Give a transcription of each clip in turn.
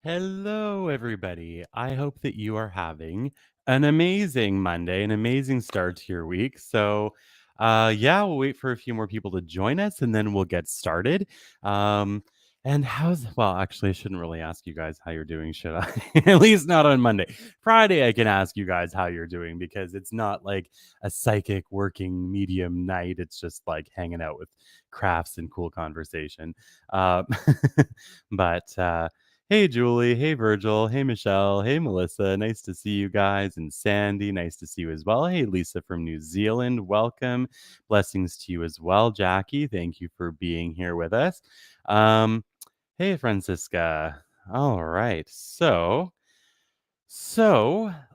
Hello, everybody. I hope that you are having an amazing Monday, an amazing start to your week. Yeah, we'll wait for a few more people to join us and then we'll get started. Um, actually, I shouldn't really ask you guys how you're doing, should I? At least not on Monday. Friday, I can ask you guys how you're doing because it's not like a psychic working medium night. It's just like hanging out with crafts and cool conversation. Uh, but, hey, Julie. Hey, Virgil. Hey, Michelle. Hey, Melissa. Nice to see you guys. And Sandy, nice to see you as well. Hey, Lisa from New Zealand. Welcome. Blessings to you as well, Jackie. Thank you for being here with us. Um, hey, Francisca. All right. So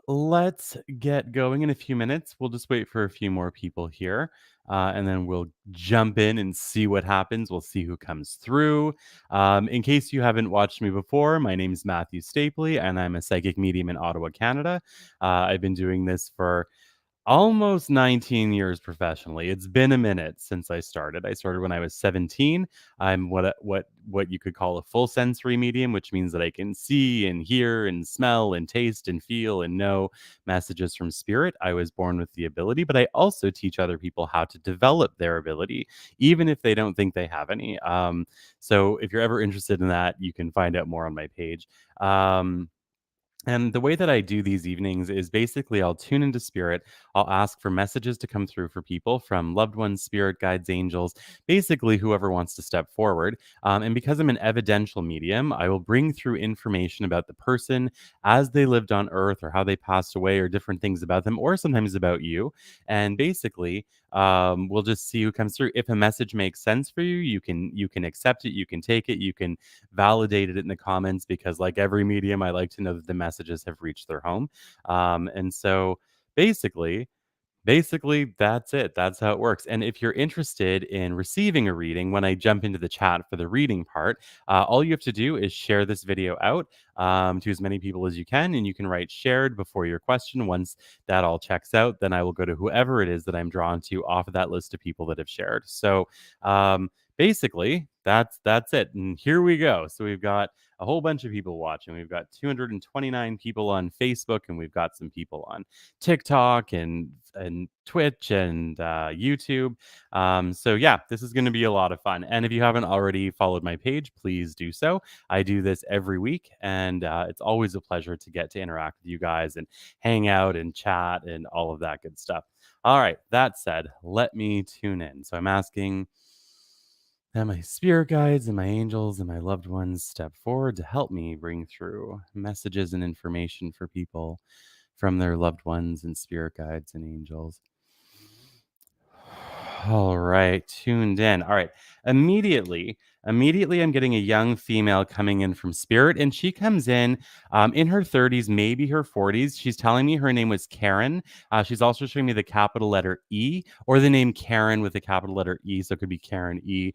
let's get going in a few minutes. We'll just wait for a few more people here. And then we'll jump in and see what happens. We'll see who comes through. In case you haven't watched me before, my name is Matthew Stapley, and I'm a psychic medium in Ottawa, Canada. I've been doing this for almost 19 years professionally. It's been a minute since I started. I started when I was 17. I'm what you could call a full sensory medium, which means that I can see and hear and smell and taste and feel and know messages from spirit. I was born with the ability, but I also teach other people how to develop their ability, even if they don't think they have any. So if you're ever interested in that, you can find out more on my page. And the way that I do these evenings is basically I'll tune into spirit. I'll ask for messages to come through for people from loved ones, spirit guides, angels, basically whoever wants to step forward. And because I'm an evidential medium, I will bring through information about the person as they lived on earth or how they passed away or different things about them or sometimes about you. And basically, we'll just see who comes through. If a message makes sense for you, you can accept it, you can take it, you can validate it in the comments because like every medium, I like to know that the messages have reached their home. And so basically, Basically, that's it. That's how it works. And if you're interested in receiving a reading, when I jump into the chat for the reading part, all you have to do is share this video out to as many people as you can. And you can write shared before your question. Once that all checks out, then I will go to whoever it is that I'm drawn to off of that list of people that have shared. So basically, that's it. And here we go. So we've got a whole bunch of people watching. We've got 229 people on Facebook, and we've got some people on TikTok and Twitch and YouTube. So yeah, this is going to be a lot of fun. And if you haven't already followed my page, please do so. I do this every week, and it's always a pleasure to get to interact with you guys and hang out and chat and all of that good stuff. All right, that said, let me tune in. So I'm asking that my spirit guides and my angels and my loved ones step forward to help me bring through messages and information for people from their loved ones and spirit guides and angels. All right, tuned in. All right. Immediately, I'm getting a young female coming in from spirit, and she comes in her 30s, maybe her 40s. She's telling me her name was Karen. She's also showing me the capital letter E or the name Karen with the capital letter E. So it could be Karen E.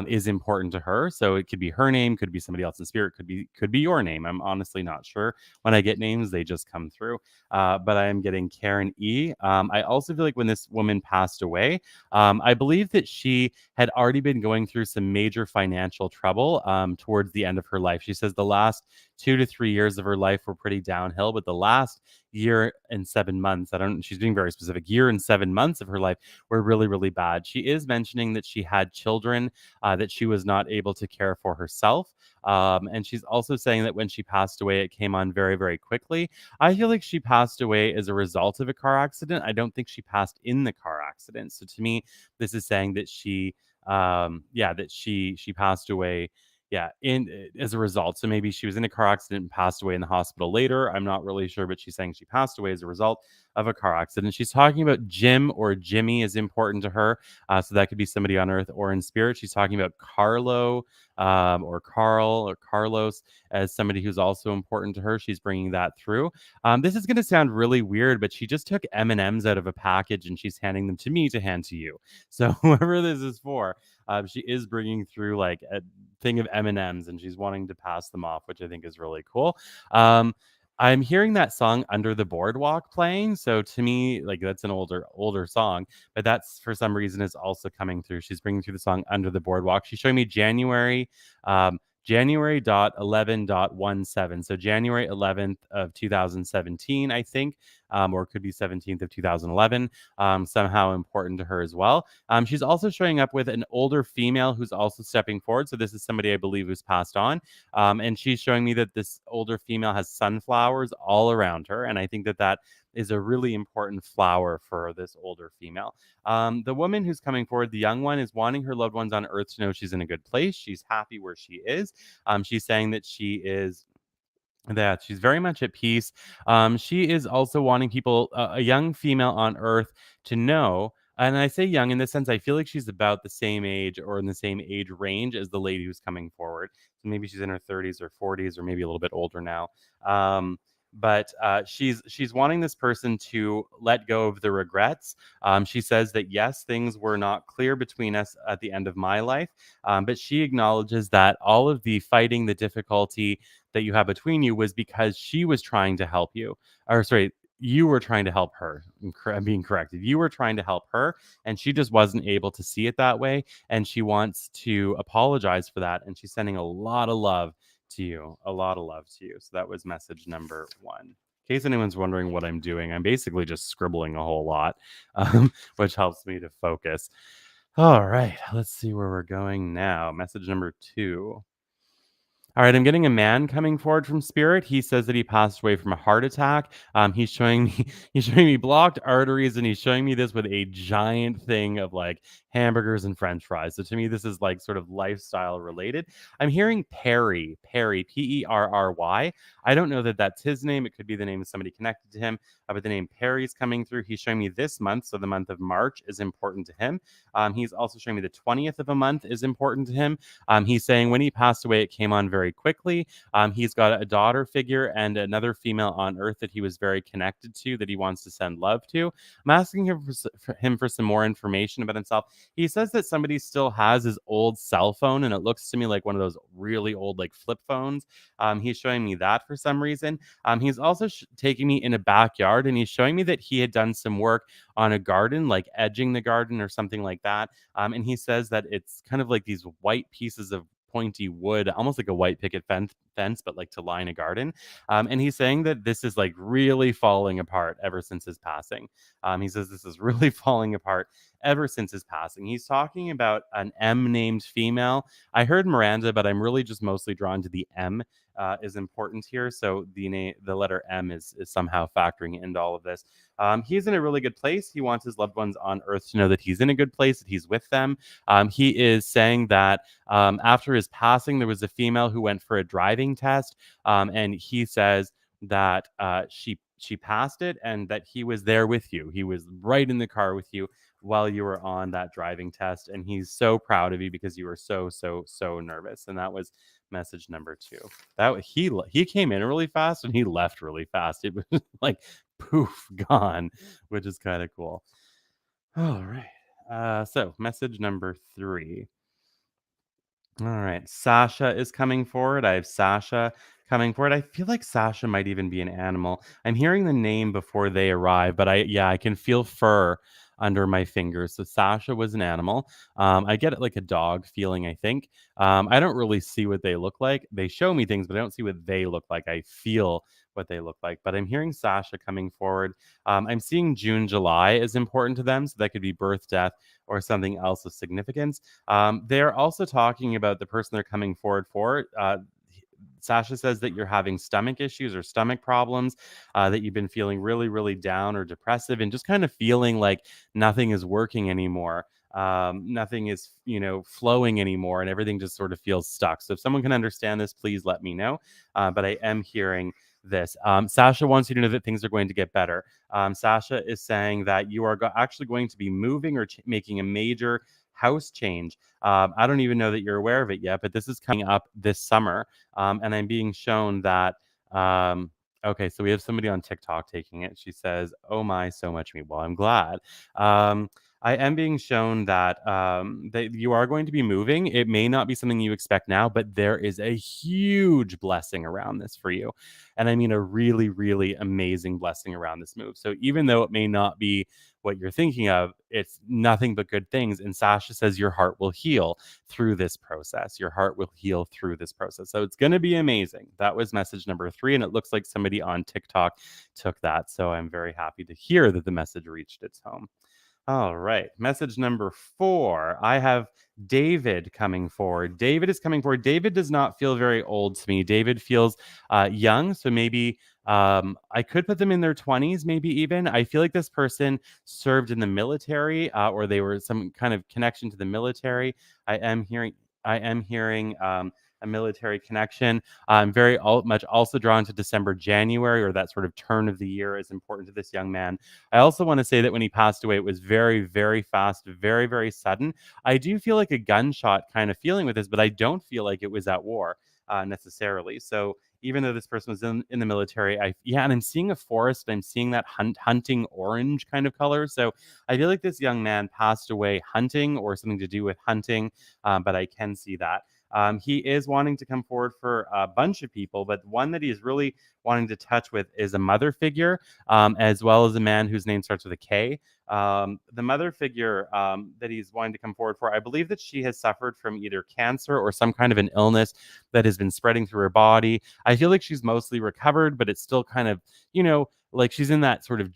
Is important to her. So it could be her name, could be somebody else in spirit, could be your name. I'm honestly not sure. When I get names, they just come through. But I am getting Karen E. I also feel like when this woman passed away. I believe that she had already been going through some major financial trouble towards the end of her life. She says the last 2 to 3 years of her life were pretty downhill, but the last year and 7 months, she's being very specific, year and 7 months of her life were really, really bad. She is mentioning that she had children that she was not able to care for herself. And she's also saying that when she passed away, it came on very, very quickly. I feel like she passed away as a result of a car accident. I don't think she passed in the car accident. So to me, this is saying that she passed away, yeah, in as a result. So maybe she was in a car accident and passed away in the hospital later. I'm not really sure, but she's saying she passed away as a result of a car accident. She's talking about Jim or Jimmy is important to her. So that could be somebody on earth or in spirit. She's talking about Carlo or Carl or Carlos as somebody who's also important to her. She's bringing that through. This is going to sound really weird, but she just took M&Ms out of a package and she's handing them to me to hand to you. So whoever this is for, she is bringing through like a thing of M&Ms and she's wanting to pass them off, which I think is really cool. I'm hearing that song Under the Boardwalk playing. So to me, like that's an older song, but that's for some reason is also coming through. She's bringing through the song Under the Boardwalk. She's showing me January, January.11.17. So January 11th of 2017, I think, or it could be 17th of 2011. Somehow important to her as well. She's also showing up with an older female who's also stepping forward. So this is somebody I believe who's passed on. And she's showing me that this older female has sunflowers all around her. And I think that that is a really important flower for this older female. The woman who's coming forward, the young one, is wanting her loved ones on earth to know she's in a good place. She's happy where she is. She's saying that she's very much at peace. She is also wanting people, a young female on Earth, to know. And I say young in this sense, I feel like she's about the same age or in the same age range as the lady who's coming forward. So maybe she's in her 30s or 40s, or maybe a little bit older now. Um, but she's wanting this person to let go of the regrets. She says that yes, things were not clear between us at the end of my life, but she acknowledges that all of the fighting, the difficulty, that you have between you was because she was trying to help you. Or sorry, you were trying to help her. I'm being corrected. You were trying to help her, and she just wasn't able to see it that way. And she wants to apologize for that. And she's sending a lot of love to you, a lot of love to you. So that was message number one. In case anyone's wondering what I'm doing, I'm basically just scribbling a whole lot, which helps me to focus. All right, let's see where we're going now. Message number two. All right, I'm getting a man coming forward from spirit. He says that he passed away from a heart attack. He's showing me he's showing me blocked arteries, and he's showing me this with a giant thing of like hamburgers and French fries. So to me, this is like sort of lifestyle related. I'm hearing Perry, Perry. I don't know that that's his name. It could be the name of somebody connected to him. But the name Perry's coming through. He's showing me this month, so the month of March is important to him. He's also showing me the 20th of a month is important to him. He's saying when he passed away, it came on very quickly. He's got a daughter figure and another female on earth that he was very connected to, that he wants to send love to. I'm asking him for some more information about himself. He says that somebody still has his old cell phone, and it looks to me like one of those really old, like flip phones. He's showing me that for some reason. He's also taking me in a backyard, and he's showing me that he had done some work on a garden, like edging the garden or something like that. And he says that it's kind of like these white pieces of pointy wood, almost like a white picket fence, but like to line a garden. And he's saying that this is like really falling apart ever since his passing. He says this is really falling apart ever since his passing. He's talking about an M named female. I heard Miranda, but I'm really just mostly drawn to the M. Is important here, so the letter M is somehow factoring into all of this. He's in a really good place. He wants his loved ones on Earth to know that he's in a good place, that he's with them. He is saying that after his passing, there was a female who went for a driving test, and he says that she passed it, and that he was there with you. He was right in the car with you while you were on that driving test, and he's so proud of you because you were so nervous. And that was message number two. That he came in really fast and he left really fast. It was like poof, gone, which is kind of cool. All right. So message number three. All right. Sasha is coming forward. I have Sasha coming forward. I feel like Sasha might even be an animal. I'm hearing the name before they arrive, but I can feel fur under my fingers. So Sasha was an animal. I get it like a dog feeling, I think. I don't really see what they look like. They show me things, but I don't see what they look like. I feel what they look like. But I'm hearing Sasha coming forward. I'm seeing June, July is important to them. So that could be birth, death, or something else of significance. They're also talking about the person they're coming forward for. Sasha says that you're having stomach issues or stomach problems, that you've been feeling really, really down or depressive, and just kind of feeling like nothing is working anymore. Nothing is, flowing anymore, and everything just sort of feels stuck. So if someone can understand this, please let me know. But I am hearing this. Sasha wants you to know that things are going to get better. Sasha is saying that you are actually going to be moving or making a major house change. I don't even know that you're aware of it yet, but this is coming up this summer. And I'm being shown that. Okay, so we have somebody on TikTok taking it. She says, "Oh my, so much me." Well, I'm glad. I am being shown that you are going to be moving. It may not be something you expect now, but there is a huge blessing around this for you. And I mean a really, really amazing blessing around this move. So even though it may not be what you're thinking of, it's nothing but good things. And Sasha says your heart will heal through this process. Your heart will heal through this process. So it's going to be amazing. That was message number 3. And it looks like somebody on TikTok took that. So I'm very happy to hear that the message reached its home. All right. Message number 4. I have David coming forward. David is coming forward. David does not feel very old to me. David feels young. So maybe I could put them in their 20s, maybe even. I feel like this person served in the military or they were some kind of connection to the military. I am hearing. I am hearing a military connection. I'm very much also drawn to December, January, or that sort of turn of the year is important to this young man. I also want to say that when he passed away, it was very, very fast, very, very sudden. I do feel like a gunshot kind of feeling with this, but I don't feel like it was at war necessarily. So even though this person was in the military, and I'm seeing a forest, I'm seeing that hunting orange kind of color. So I feel like this young man passed away hunting or something to do with hunting, but I can see that. He is wanting to come forward for a bunch of people, but one that he is really wanting to touch with is a mother figure, as well as a man whose name starts with a K. The mother figure that he's wanting to come forward for, I believe that she has suffered from either cancer or some kind of an illness that has been spreading through her body. I feel like she's mostly recovered, but it's still kind of, like she's in that sort of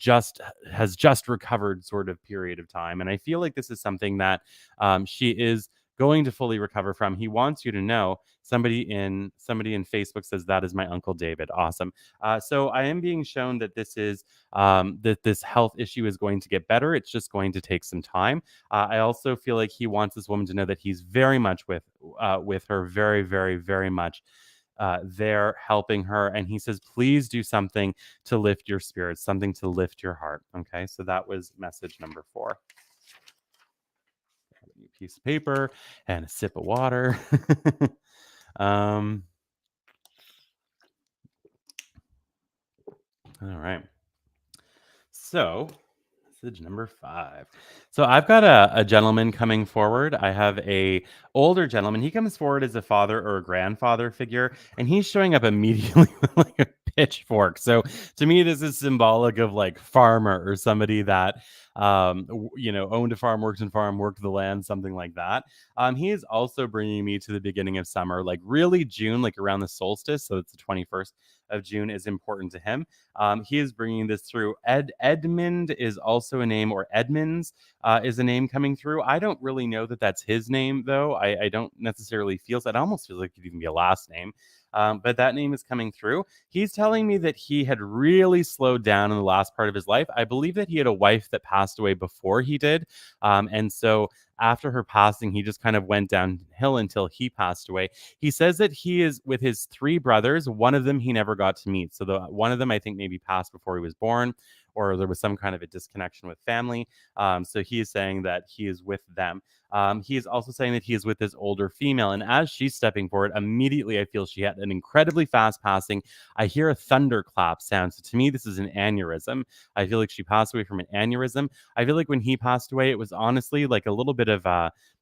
has just recovered sort of period of time. And I feel like this is something that she is going to fully recover from. He wants you to know. Somebody in Facebook says that is my uncle David. Awesome. So I am being shown that this health issue is going to get better. It's just going to take some time. I also feel like he wants this woman to know that he's very much with her, very, very, very much there helping her. And he says, please do something to lift your spirits, something to lift your heart. Okay, so that was message number 4. A piece of paper and a sip of water. um, all right. So, message number 5. So I've got a gentleman coming forward. I have a older gentleman. He comes forward as a father or a grandfather figure, and he's showing up immediately with like a pitchfork. So to me, this is symbolic of like farmer or somebody that owned a farm, worked in farm, worked the land, something like that. He is also bringing me to the beginning of summer, like really June, like around the solstice. So it's the 21st of June is important to him. He is bringing this through. Edmund is also a name, or Edmonds is a name coming through. I don't really know that that's his name, though. I don't necessarily feel that. It almost feels like it could even be a last name. But that name is coming through. He's telling me that he had really slowed down in the last part of his life. I believe that he had a wife that passed away before he did. And so after her passing, he just kind of went downhill until he passed away. He says that he is with his 3 brothers. One of them he never got to meet. So one of them I think maybe passed before he was born, or there was some kind of a disconnection with family. So he is saying that he is with them. He is also saying that he is with this older female. And as she's stepping forward, immediately I feel she had an incredibly fast passing. I hear a thunderclap sound. So to me, this is an aneurysm. I feel like she passed away from an aneurysm. I feel like when he passed away, it was honestly like a little bit of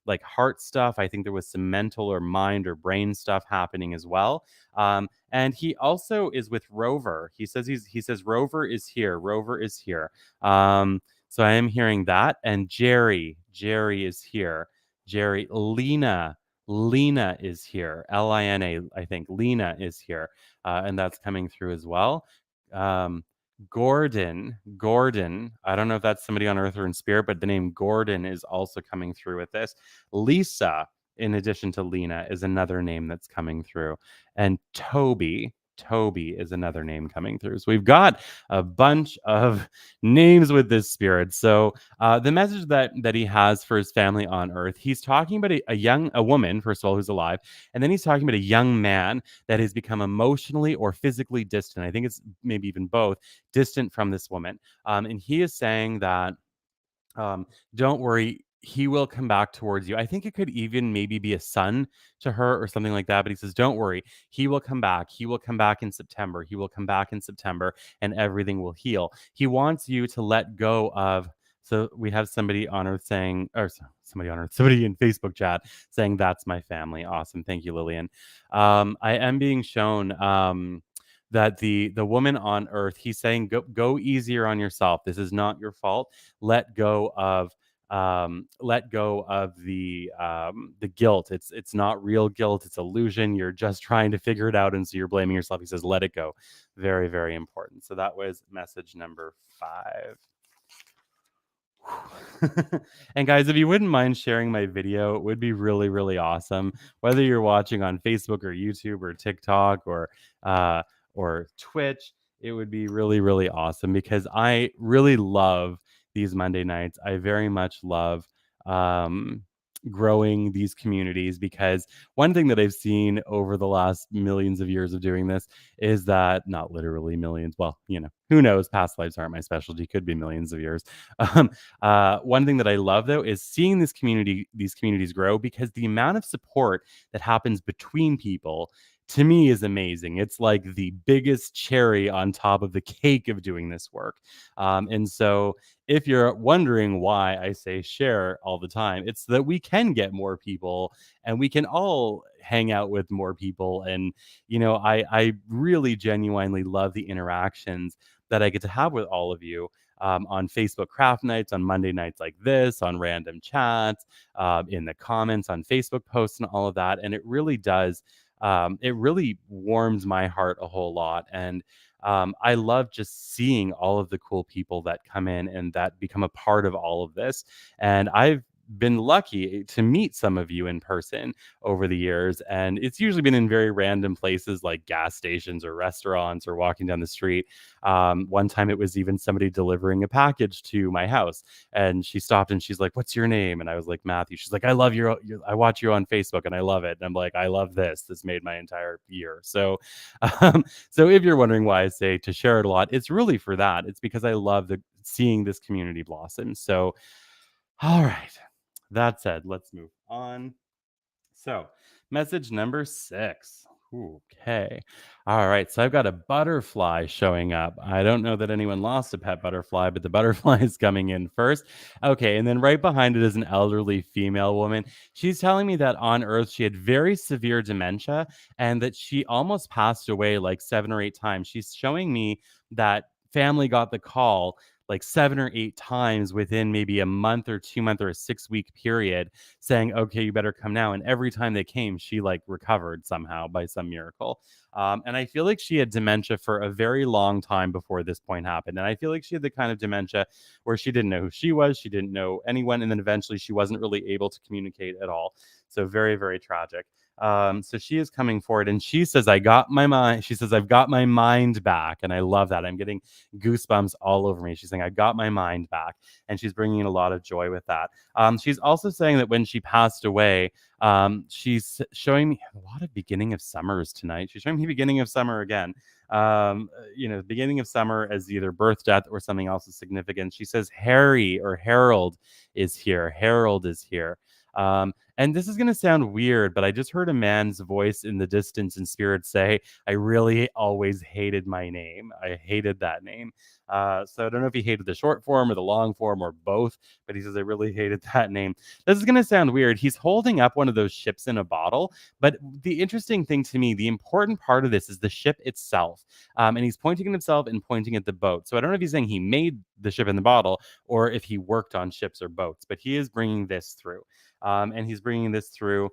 like heart stuff. I think there was some mental or mind or brain stuff happening as well. And he also is with Rover. He says Rover is here. Rover is here. So I am hearing that. And Jerry is here. Lena is here. Lina, I think. Lena is here. And that's coming through as well. Gordon, I don't know if that's somebody on Earth or in spirit, but the name Gordon is also coming through with this. Lisa, in addition to Lena, is another name that's coming through. And Toby is another name coming through. So we've got a bunch of names with this spirit. So the message that he has for his family on Earth, he's talking about a woman, first of all, who's alive, and then he's talking about a young man that has become emotionally or physically distant. I think it's maybe even both, distant from this woman. And he is saying that don't worry, he will come back towards you. I think it could even maybe be a son to her or something like that. But he says, don't worry, he will come back. He will come back in September. He will come back in September and everything will heal. He wants you to let go of. So we have somebody on Earth saying, somebody in Facebook chat saying, that's my family. Awesome. Thank you, Lillian. I am being shown that the woman on earth, he's saying, go easier on yourself. This is not your fault. Let go of let go of the guilt. It's not real guilt, it's illusion. You're just trying to figure it out, and so you're blaming yourself. He says, let it go. Very, very important. So that was message number 5. And guys, if you wouldn't mind sharing my video, it would be really, really awesome. Whether you're watching on Facebook or YouTube or TikTok uh, or Twitch, it would be really, really awesome because I really love these Monday nights. I very much love um, growing these communities because one thing that I've seen over the last millions of years of doing this is that, not literally millions, well, who knows? Past lives aren't my specialty, could be millions of years. Um, one thing that I love though is seeing these communities grow because the amount of support that happens between people to me is amazing. It's like the biggest cherry on top of the cake of doing this work. And so, if you're wondering why I say share all the time, it's that we can get more people and we can all hang out with more people. And, I really genuinely love the interactions that I get to have with all of you on Facebook craft nights, on Monday nights like this, on random chats, in the comments, on Facebook posts, and all of that. And it really does, it really warms my heart a whole lot. And I love just seeing all of the cool people that come in and that become a part of all of this. And I've been lucky to meet some of you in person over the years. And it's usually been in very random places like gas stations or restaurants or walking down the street. One time it was even somebody delivering a package to my house. And she stopped and she's like, "What's your name?" And I was like, "Matthew." She's like, "I love I watch you on Facebook and I love it." And I'm like, "I love this. This made my entire year." So, so if you're wondering why I say to share it a lot, it's really for that. It's because I love seeing this community blossom. So, all right. That said, let's move on. So, message number 6. Okay. All right. So I've got a butterfly showing up. I don't know that anyone lost a pet butterfly, but the butterfly is coming in first. Okay. And then right behind it is an elderly female woman. She's telling me that on Earth, she had very severe dementia and that she almost passed away like 7 or 8 times. She's showing me that family got the call like 7 or 8 times within maybe a month or 2 month or a 6 week period saying, "Okay, you better come now." And every time they came, she like recovered somehow by some miracle. And I feel like she had dementia for a very long time before this point happened. And I feel like she had the kind of dementia where she didn't know who she was, she didn't know anyone, and then eventually she wasn't really able to communicate at all. So very, very tragic. So she is coming forward and she says, "I got my mind." She says, "I've got my mind back." And I love that. I'm getting goosebumps all over me. She's saying, "I've got my mind back." And she's bringing in a lot of joy with that. She's also saying that when she passed away, she's showing me a lot of beginning of summers tonight. She's showing me beginning of summer again. Beginning of summer as either birth, death, or something else is significant. She says Harry or Harold is here. Harold is here. And this is going to sound weird, but I just heard a man's voice in the distance in spirit say, "I really always hated my name. I hated that name." So I don't know if he hated the short form or the long form or both, but he says, "I really hated that name." This is going to sound weird. He's holding up one of those ships in a bottle, but the interesting thing to me, the important part of this is the ship itself. And he's pointing at himself and pointing at the boat. So I don't know if he's saying he made the ship in the bottle or if he worked on ships or boats, but he is bringing this through. And he's bringing this through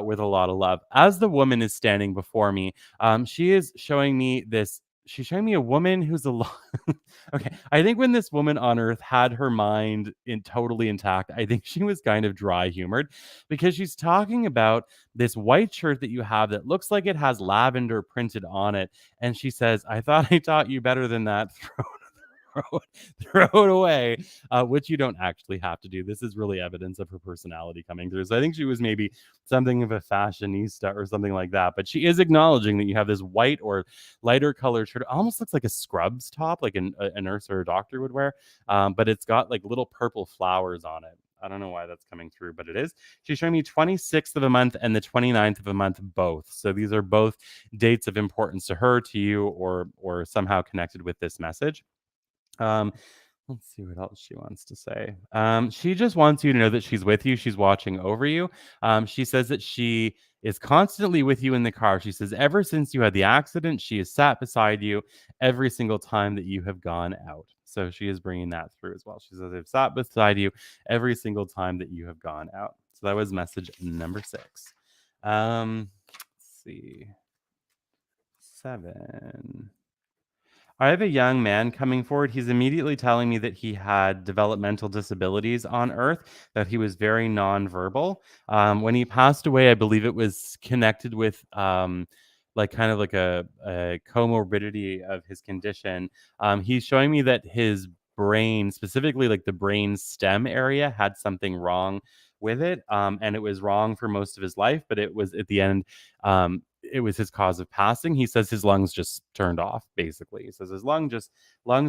with a lot of love. As the woman is standing before me, she is showing me this. She's showing me a woman who's a lot. Okay, I think when this woman on Earth had her mind totally intact, I think she was kind of dry humored because she's talking about this white shirt that you have that looks like it has lavender printed on it, and she says, "I thought I taught you better than that." Throw it away, which you don't actually have to do. This is really evidence of her personality coming through. So I think she was maybe something of a fashionista or something like that. But she is acknowledging that you have this white or lighter colored shirt. It almost looks like a scrubs top, like a nurse or a doctor would wear. But it's got like little purple flowers on it. I don't know why that's coming through, but it is. She's showing me 26th of a month and the 29th of a month both. So these are both dates of importance to her, to you, or somehow connected with this message. Um, let's see what else she wants to say. She just wants you to know that she's with you. She's watching over you. She says that she is constantly with you in the car. She says, ever since you had the accident, she has sat beside you every single time that you have gone out. So she is bringing that through as well. She says, I've sat beside you every single time that you have gone out. So that was message number 6. Let's see. 7. I have a young man coming forward. He's immediately telling me that he had developmental disabilities on Earth, that he was very nonverbal. When he passed away, I believe it was connected with like kind of like a comorbidity of his condition. He's showing me that his brain, specifically like the brain stem area, had something wrong with it. And it was wrong for most of his life, but it was at the end. It was his cause of passing. He says his lungs just turned off, basically. He says his lungs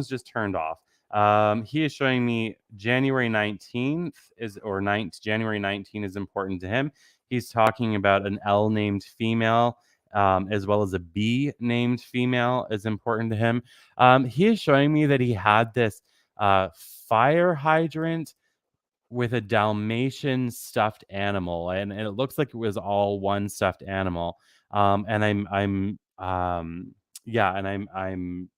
just turned off. He is showing me January 19th is or 9th, January 19th is important to him. He's talking about an L named female, as well as a B named female is important to him. He is showing me that he had this fire hydrant with a Dalmatian stuffed animal, and it looks like it was all one stuffed animal. And yeah, and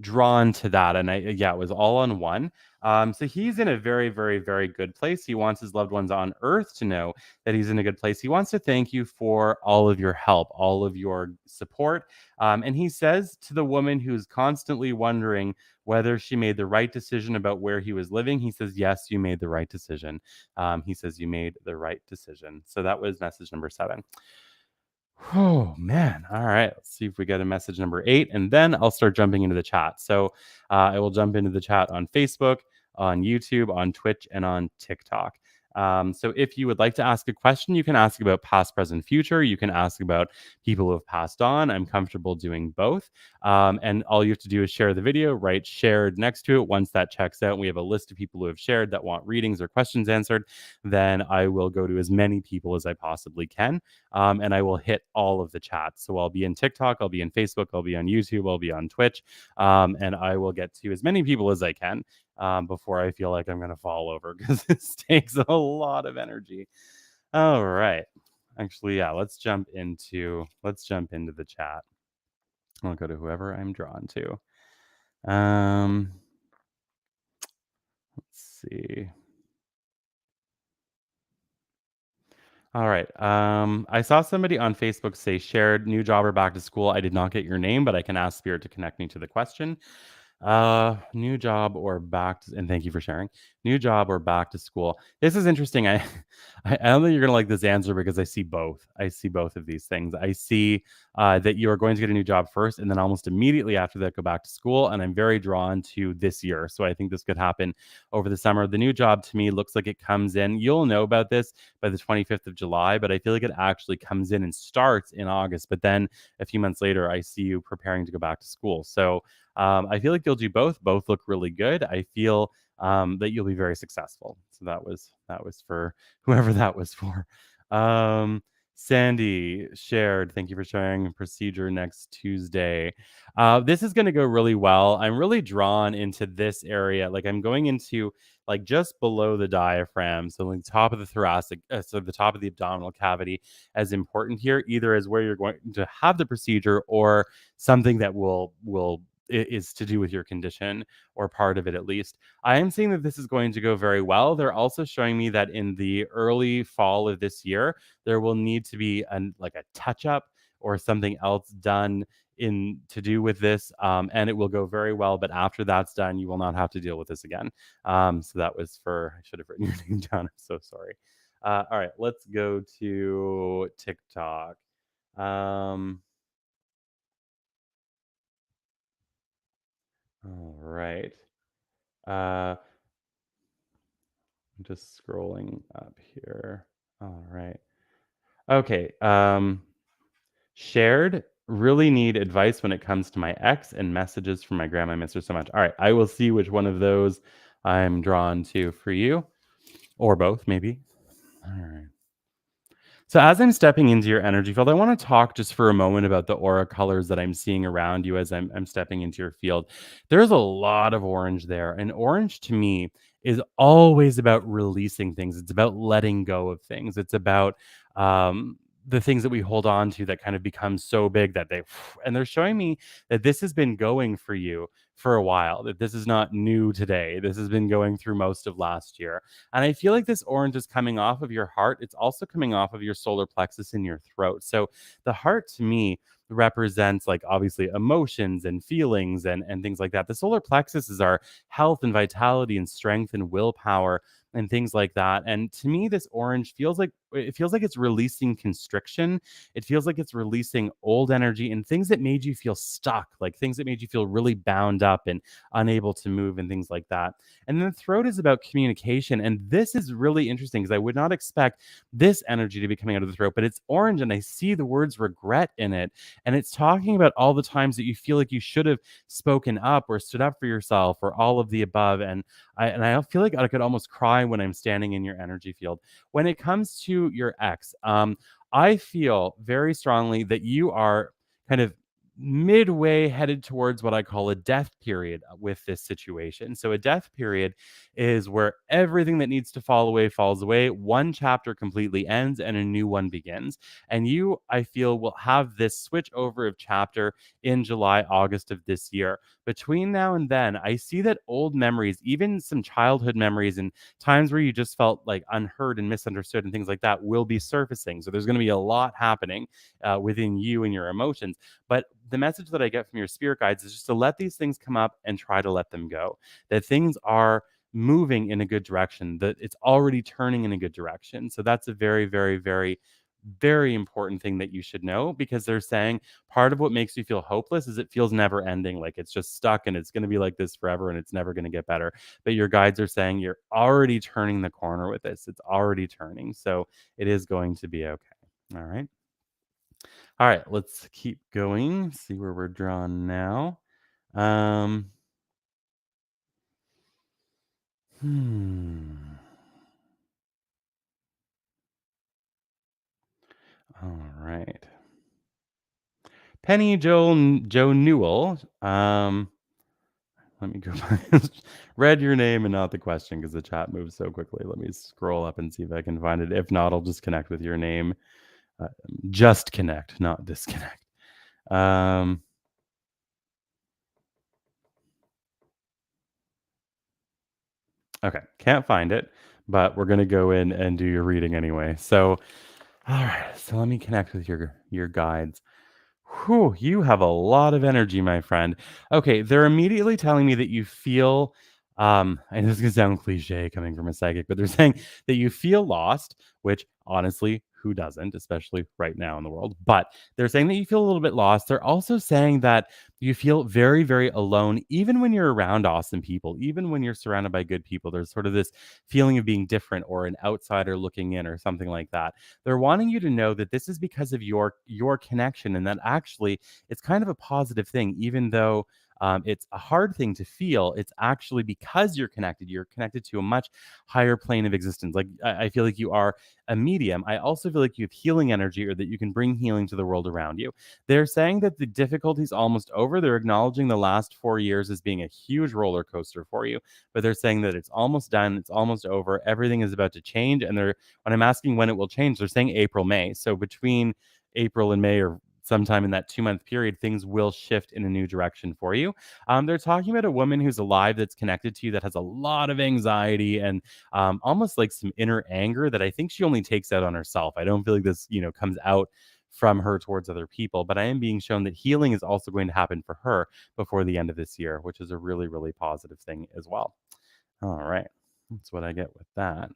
drawn to that, and yeah, it was all on one. So he's in a very, very, very good place. He wants his loved ones on Earth to know that he's in a good place. He wants to thank you for all of your help, all of your support. And he says to the woman who's constantly wondering whether she made the right decision about where he was living, he says, yes, you made the right decision. He says you made the right decision. So that was message number 7. Oh man. All right. Let's see if we get a message number 8, and then I'll start jumping into the chat. So I will jump into the chat on Facebook, on YouTube, on Twitch, and on TikTok. So if you would like to ask a question, you can ask about past, present, future. You can ask about people who have passed on. I'm comfortable doing both. And all you have to do is share the video, write shared next to it. Once that checks out, we have a list of people who have shared that want readings or questions answered. Then I will go to as many people as I possibly can, and I will hit all of the chats. So I'll be in TikTok, I'll be in Facebook, I'll be on YouTube, I'll be on Twitch, and I will get to as many people as I can before I feel like I'm going to fall over, because this takes a lot of energy. All right. Actually, yeah, let's jump into the chat. I'll go to whoever I'm drawn to. Let's see. All right. I saw somebody on Facebook say shared new job or back to school. I did not get your name, but I can ask Spirit to connect me to the question. New job or back to, and thank you for sharing. New job or back to school. This is interesting. I don't think you're gonna like this answer, because I see both. I see both of these things. I see that you are going to get a new job first, and then almost immediately after that, go back to school. And I'm very drawn to this year, so I think this could happen over the summer. The new job to me looks like it comes in. You'll know about this by the 25th of July, but I feel like it actually comes in and starts in August. But then a few months later, I see you preparing to go back to school. So I feel like you'll do both. Both look really good. I feel that you'll be very successful. So that was for whoever that was for. Sandy shared. Thank you for sharing. Procedure next Tuesday. This is going to go really well. I'm really drawn into this area. Like I'm going into like just below the diaphragm, so like top of the thoracic, so the top of the abdominal cavity, as important here, either as where you're going to have the procedure or something that will is to do with your condition, or part of it at least. I am seeing that this is going to go very well. They're also showing me that in the early fall of this year, there will need to be like a touch up or something else done in to do with this, and it will go very well. But after that's done, you will not have to deal with this again. So that was for, I should have written your name down. I'm so sorry. All right, let's go to TikTok. All right. I'm just scrolling up here. All right. Okay. Shared. Really need advice when it comes to my ex, and messages from my grandma. I miss her so much. All right. I will see which one of those I'm drawn to for you, or both, maybe. All right. So as I'm stepping into your energy field, I want to talk just for a moment about the aura colors that I'm seeing around you as I'm stepping into your field. There's a lot of orange there, and orange to me is always about releasing things. It's about letting go of things. It's about um, the things that we hold on to that kind of become so big that they and they're showing me that this has been going for you for a while, that this is not new today. This has been going through most of last year. And I feel like this orange is coming off of your heart. It's also coming off of your solar plexus in your throat. So the heart to me represents like obviously emotions and feelings and things like that. The solar plexus is our health and vitality and strength and willpower and things like that. And to me, this orange feels like it's releasing constriction. It feels like it's releasing old energy and things that made you feel stuck, like things that made you feel really bound up and unable to move and things like that. And then the throat is about communication. And this is really interesting because I would not expect this energy to be coming out of the throat, but it's orange and I see the words regret in it. And it's talking about all the times that you feel like you should have spoken up or stood up for yourself or all of the above. And I feel like I could almost cry when I'm standing in your energy field. When it comes to your ex, I feel very strongly that you are kind of midway headed towards what I call a death period with this situation. So a death period is where everything that needs to fall away falls away. One chapter completely ends and a new one begins. And you, I feel, will have this switch over of chapter in July, August of this year. Between now and then, I see that old memories, even some childhood memories and times where you just felt like unheard and misunderstood and things like that, will be surfacing. So there's going to be a lot happening within you and your emotions. But the message that I get from your spirit guides is just to let these things come up and try to let them go. That things are moving in a good direction, that it's already turning in a good direction. So that's a very, very, very, very important thing that you should know because they're saying part of what makes you feel hopeless is it feels never ending, like it's just stuck and it's going to be like this forever and it's never going to get better. But your guides are saying you're already turning the corner with this. It's already turning. So it is going to be okay. All right. All right. Let's keep going. See where we're drawn now. Um, hmm. All right. Penny Joe Newell. Let me go back. Read your name and not the question because the chat moves so quickly. Let me scroll up and see if I can find it. If not, I'll just connect with your name. Uh, just connect, not disconnect. Um, okay, can't find it, but we're gonna go in and do your reading anyway. So, all right. So let me connect with your guides. Whew, you have a lot of energy, my friend. Okay, they're immediately telling me that you feel, and this is gonna sound cliche coming from a psychic, but they're saying that you feel lost, which honestly, who doesn't, especially right now in the world? But they're saying that you feel a little bit lost. They're also saying that you feel very, very alone, even when you're around awesome people, even when you're surrounded by good people. There's sort of this feeling of being different or an outsider looking in or something like that. They're wanting you to know that this is because of your connection and that actually it's kind of a positive thing, even though it's a hard thing to feel. It's actually because you're connected. You're connected to a much higher plane of existence. Like I feel like you are a medium. I also feel like you have healing energy, or that you can bring healing to the world around you. They're saying that the difficulty's almost over. They're acknowledging the last 4 years as being a huge roller coaster for you, but they're saying that it's almost done. It's almost over. Everything is about to change, and they're when I'm asking when it will change, they're saying April, May. So between April and May, or sometime in that 2 month period, things will shift in a new direction for you. They're talking about a woman who's alive that's connected to you that has a lot of anxiety and almost like some inner anger that I think she only takes out on herself. I don't feel like this, comes out from her towards other people, but I am being shown that healing is also going to happen for her before the end of this year, which is a really, really positive thing as well. All right. That's what I get with that.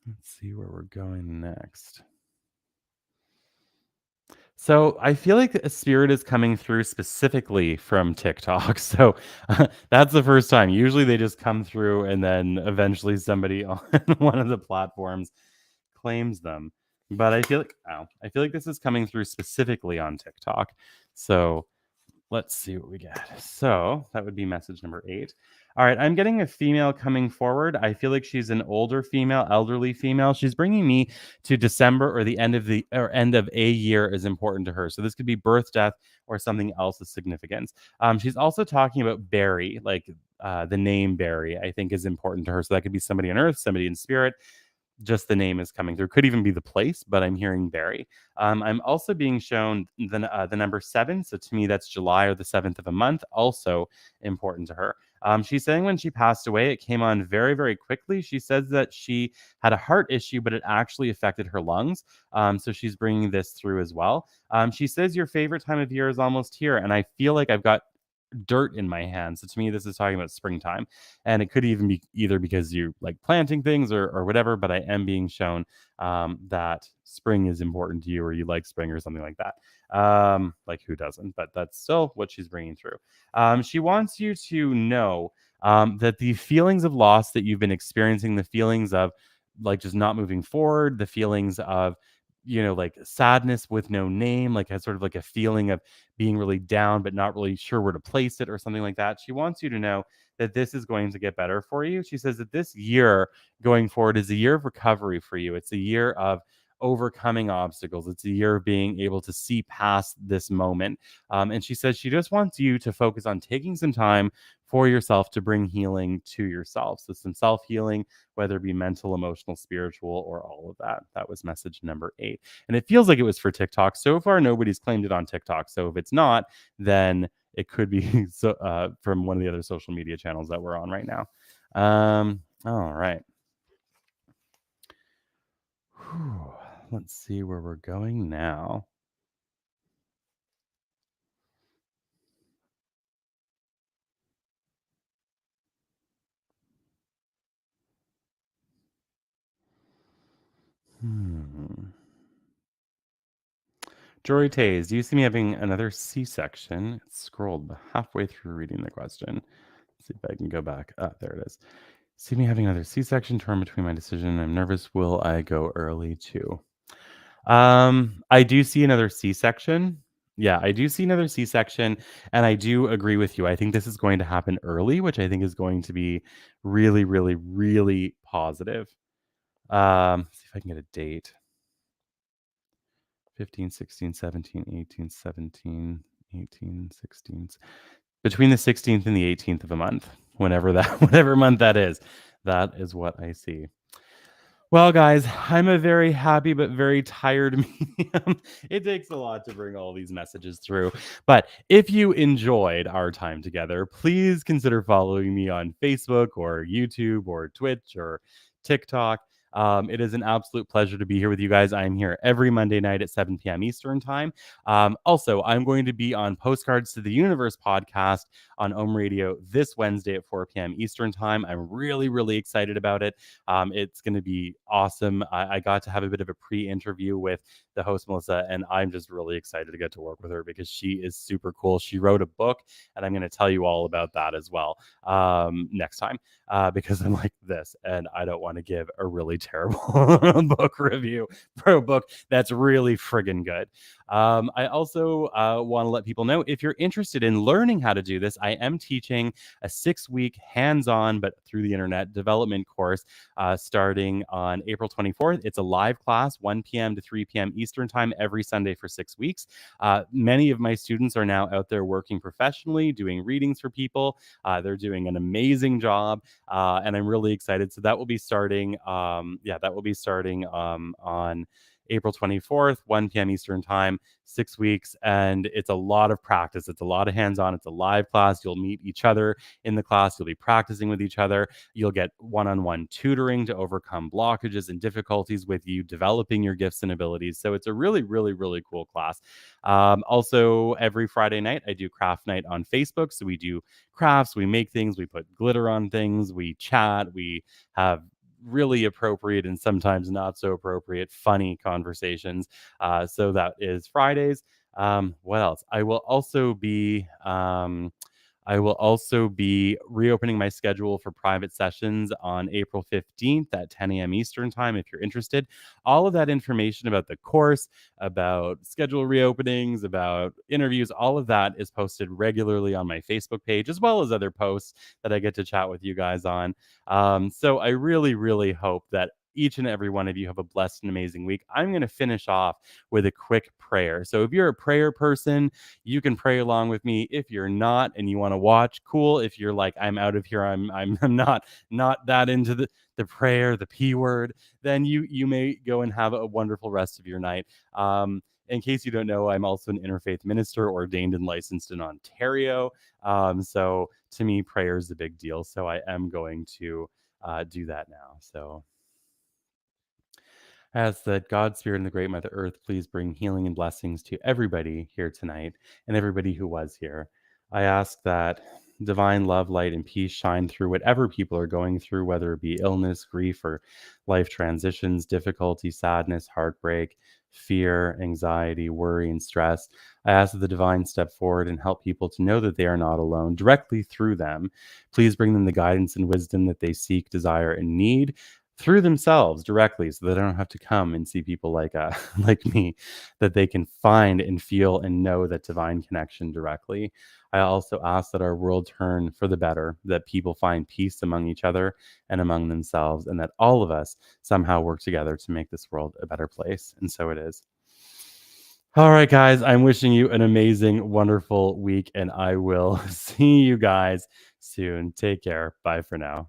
Let's see where we're going next. So I feel like a spirit is coming through specifically from TikTok. So that's the first time. Usually they just come through and then eventually somebody on one of the platforms claims them. But I feel like this is coming through specifically on TikTok. So let's see what we get. So that would be message number 8. All right, I'm getting a female coming forward. I feel like she's an older female, elderly female. She's bringing me to December, or the end of a year is important to her. So this could be birth, death, or something else of significance. She's also talking about Barry, like the name Barry, I think is important to her. So that could be somebody on Earth, somebody in spirit. just the name is coming through. Could even be the place, but I'm hearing Barry. I'm also being shown the number 7. So to me, that's July or the 7th of a month, also important to her. She's saying when she passed away, it came on very, very quickly. She says that she had a heart issue, but it actually affected her lungs. So she's bringing this through as well. She says your favorite time of year is almost here. And I feel like I've got dirt in my hands. So to me, this is talking about springtime. And it could even be either because you like planting things or whatever, but I am being shown that spring is important to you or you like spring or something like that. Like who doesn't? But that's still what she's bringing through. She wants you to know that the feelings of loss that you've been experiencing, the feelings of like just not moving forward, the feelings of like sadness with no name, like a sort of like a feeling of being really down but not really sure where to place it or something like that. She wants you to know that this is going to get better for you. She says that this year going forward is a year of recovery for you. It's a year of overcoming obstacles. It's a year of being able to see past this moment. And she says she just wants you to focus on taking some time for yourself to bring healing to yourself. So some self healing, whether it be mental, emotional, spiritual, or all of that. That was message number 8. And it feels like it was for TikTok. So far, nobody's claimed it on TikTok. So if it's not, then it could be from one of the other social media channels that we're on right now. All right. Whew. Let's see where we're going now. Jory Tays, do you see me having another C-section? It's scrolled halfway through reading the question. Let's see if I can go back. There it is. See me having another C-section, torn between my decision. I'm nervous. Will I go early too? I do see another C-section. Yeah, I do see another C-section, and I do agree with you. I think this is going to happen early, which I think is going to be really, really, really positive. See if I can get a date. 15, 16, 17, 18, 17, 18, 16. Between the 16th and the 18th of a month, whatever month that is. That is what I see. Well, guys, I'm a very happy but very tired medium. It takes a lot to bring all these messages through. But if you enjoyed our time together, please consider following me on Facebook or YouTube or Twitch or TikTok. It is an absolute pleasure to be here with you guys. I'm here every Monday night at 7 p.m. Eastern Time. Also, I'm going to be on Postcards to the Universe podcast on Ohm Radio this Wednesday at 4 p.m. Eastern Time. I'm really, really excited about it. It's going to be awesome. I got to have a bit of a pre-interview with the host, Melissa, and I'm just really excited to get to work with her because she is super cool. She wrote a book, and I'm going to tell you all about that as well next time because I'm like this, and I don't want to give a really terrible book review for a book that's really friggin' good. I also want to let people know if you're interested in learning how to do this, I am teaching a 6-week hands-on, but through the internet development course starting on April 24th. It's a live class, 1 p.m. to 3 p.m. Eastern Time every Sunday for 6 weeks. Many of my students are now out there working professionally, doing readings for people. They're doing an amazing job, and I'm really excited. So that will be starting, on April 24th, 1 p.m. Eastern Time, 6 weeks. And it's a lot of practice. It's a lot of hands-on. It's a live class. You'll meet each other in the class. You'll be practicing with each other. You'll get one-on-one tutoring to overcome blockages and difficulties with you developing your gifts and abilities. So it's a really, really, really cool class. Also, every Friday night, I do craft night on Facebook. So we do crafts, we make things, we put glitter on things, we chat, we have really appropriate and sometimes not so appropriate, funny conversations. So that is Fridays. What else? I will also be reopening my schedule for private sessions on April 15th at 10 a.m. Eastern Time if you're interested. All of that information about the course, about schedule reopenings, about interviews, all of that is posted regularly on my Facebook page, as well as other posts that I get to chat with you guys on. So I really, really hope that each and every one of you have a blessed and amazing week. I'm going to finish off with a quick prayer. So if you're a prayer person, you can pray along with me. If you're not and you want to watch, cool. If you're like, I'm out of here, I'm not that into the prayer, the P word, then you may go and have a wonderful rest of your night. In case you don't know, I'm also an interfaith minister, ordained and licensed in Ontario. So to me, prayer is a big deal. So I am going to do that now. So as that God, Spirit, and the Great Mother Earth, please bring healing and blessings to everybody here tonight and everybody who was here. I ask that divine love, light, and peace shine through whatever people are going through, whether it be illness, grief, or life transitions, difficulty, sadness, heartbreak, fear, anxiety, worry, and stress. I ask that the divine step forward and help people to know that they are not alone directly through them. Please bring them the guidance and wisdom that they seek, desire, and need through themselves directly, so they don't have to come and see people like like me, that they can find and feel and know that divine connection directly. I also ask that our world turn for the better, that people find peace among each other and among themselves, and that all of us somehow work together to make this world a better place. And so it is. All right, guys, I'm wishing you an amazing, wonderful week, and I will see you guys soon. Take care. Bye for now.